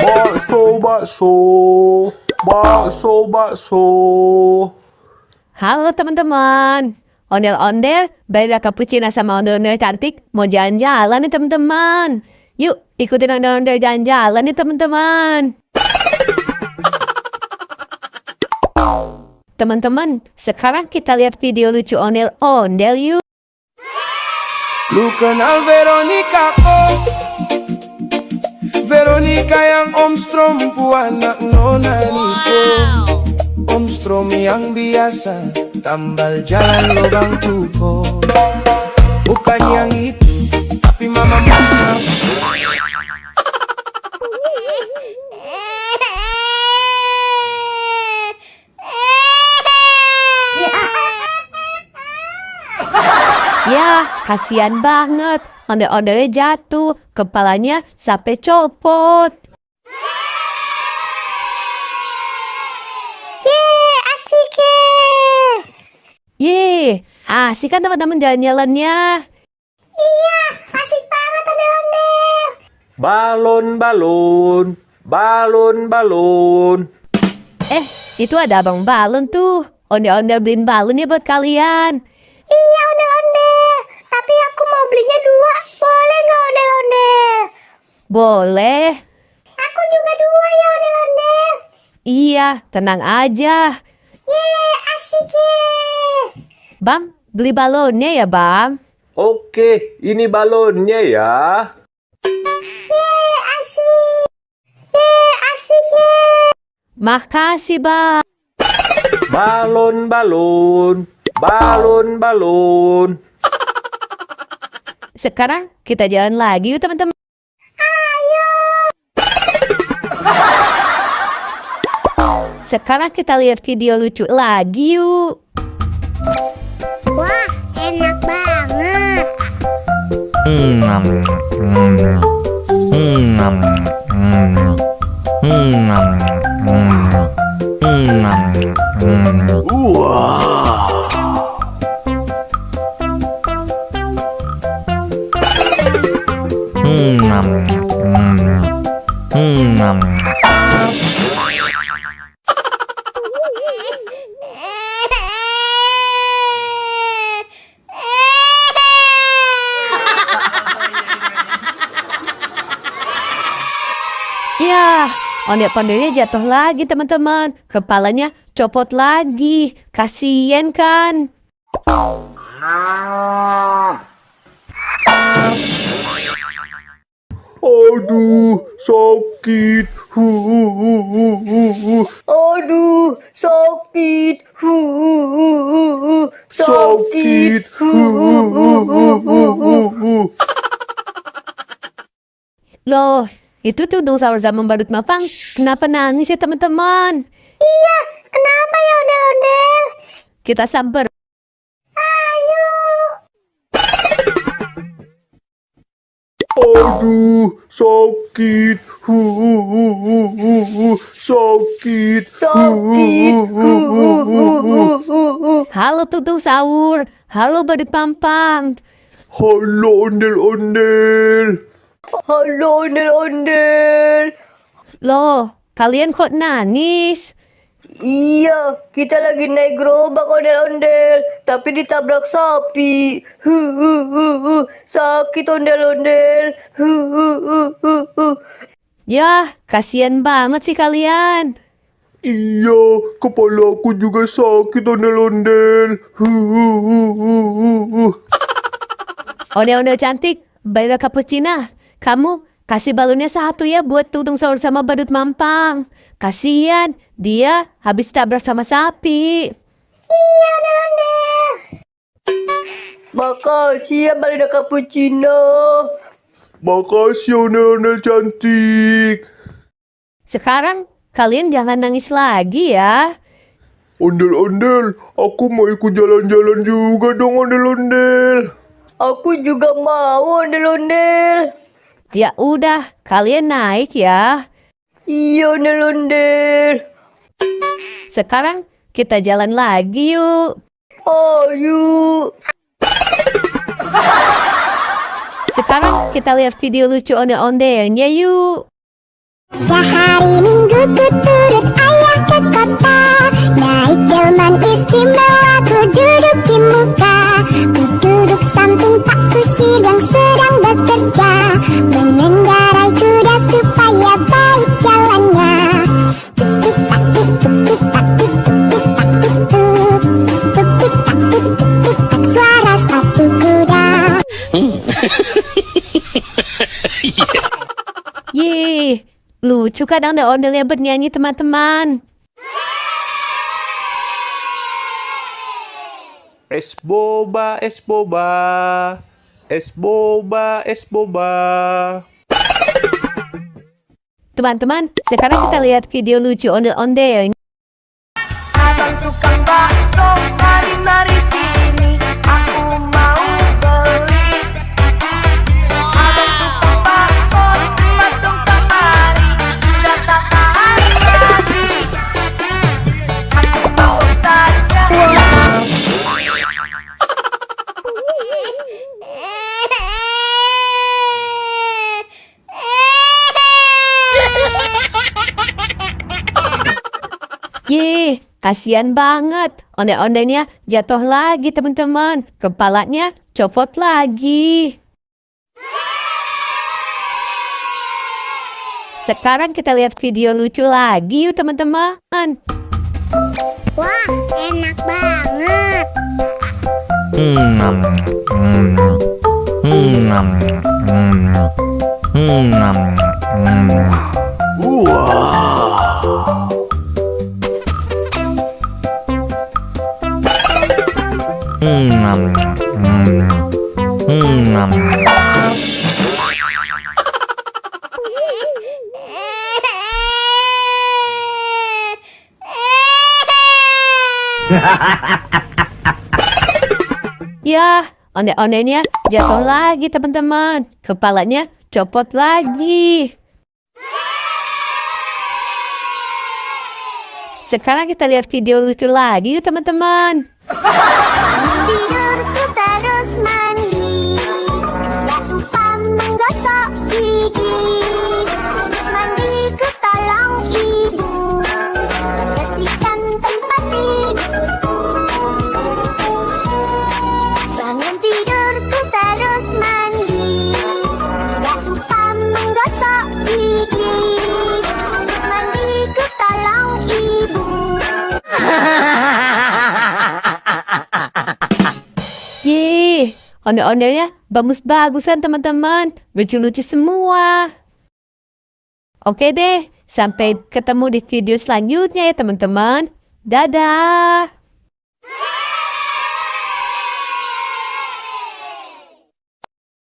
Bakso, bakso, bakso, bakso. Halo teman-teman. Ondel-ondel, beda cappuccino sama ondel-ondel cantik. Mau jalan-jalan nih teman-teman. Yuk, ikutin ondel-ondel jalan-jalan nih teman-teman. Teman-teman, sekarang kita lihat video lucu ondel-ondel yuk. Lu kenal Veronica kok? Veronica yang Om Strom anak Nona Niko. Om Strom yang biasa tambal jalan lubang tuko. Bukan yang itu, tapi mama Ya, kasihan banget. Ondel-ondelnya jatuh, kepalanya sampai copot. Asik Ye, asik kan teman-teman jalan-jalannya. Iya, asik banget ondel-ondel. Balon, balon, balon, balon. Itu ada abang balon tuh. Ondel-ondel beliin balon ya buat kalian. Iya ondel-ondel, tapi aku mau belinya 2. Boleh nggak ondel-ondel? Boleh. Aku juga 2 ya ondel-ondel. Iya, tenang aja. Asik ye. Bam, beli balonnya ya, Bam. Oke, ini balonnya ya. Asik. Asik ye. Makasih, Bam. Balon, balon, balon, balon. Sekarang kita jalan lagi yuk, teman-teman. Sekarang kita lihat video lucu lagi yuk. Wah, enak banget. Ya, ondel-ondelnya jatuh lagi, teman-teman. Kepalanya copot lagi. Kasian kan? Aduh, sakit. Aduh, sakit. Sakit. Loh, itu tuh dinosaurus zaman badut mapang. Kenapa nangis ya, teman-teman? Iya, kenapa ya ondel-ondel? Kita samper. Aduh, sakit. Sakit. Halo dinosaurus. Halo badut pampang. Halo, ondel-ondel. Halo, ondel-ondel. Loh, kalian kok nangis? Iya, kita lagi naik gerobak ondel-ondel, tapi ditabrak sapi. Sakit ondel-ondel. Ya, kasihan banget sih kalian. Iya, kepala aku juga sakit, ondel-ondel. Ondel-ondel cantik, Baila Cappuccina. Kamu kasih balonnya 1 ya buat dinosaurus sama badut mampang. Kasian, dia habis tabrak sama sapi. Makasih ya balada cappuccino. Makasih, ondel-ondel cantik. Sekarang kalian jangan nangis lagi ya. Ondel-ondel, aku mau ikut jalan-jalan juga dong, ondel-ondel. Aku juga mau ondel-ondel. Ya udah, kalian naik ya. Iya ondel-ondel. Sekarang kita jalan lagi yuk. Ayo. Sekarang kita lihat video lucu ondel-ondelnya yuk. Sehari minggu ku turut ayah ke kota, naik delman istimewa ku duduk di muka. Ku duduk samping Pak Kusir yang sedang bekerja, mengendarai kuda supaya baik jalannya. Tuk tik tak tik tuk tik tak tik tuk tik tak tik tuk. Tuk tik tak tik tuk tik tak suara sepatu kuda. Yeay, lucu kan ondel-ondelnya bernyanyi teman-teman. Es boba, es boba. Es boba, es boba. Teman-teman, sekarang kita lihat video lucu ondel-ondel. Abang tukang bakso, mari-mari sini, aku mau beli. Abang tukang bakso, cepat dong kemari, sudah tak tahan lagi. Aku mau saja. Yeay, kasihan banget. Ondel-ondelnya jatuh lagi teman-teman. Kepalanya copot lagi. Sekarang kita lihat video lucu lagi yuk teman-teman. Wah, enak banget. Ya, ondel-ondelnya jatuh lagi teman-teman. Kepalanya copot lagi. Sekarang kita lihat video lucu lagi yuk teman-teman. Tidurku terus mandi, gak lupa menggosok gigi. Habis mandi ku tolong ibu, bersihkan tempat tidurku. Bangun tidurku terus mandi, gak lupa menggosok gigi. Habis mandi ku tolong ibu. Yeay, ondel-ondelnya bagus-bagusan teman-teman. Lucu-lucu semua. Oke deh, sampai ketemu di video selanjutnya ya teman-teman. Dadah.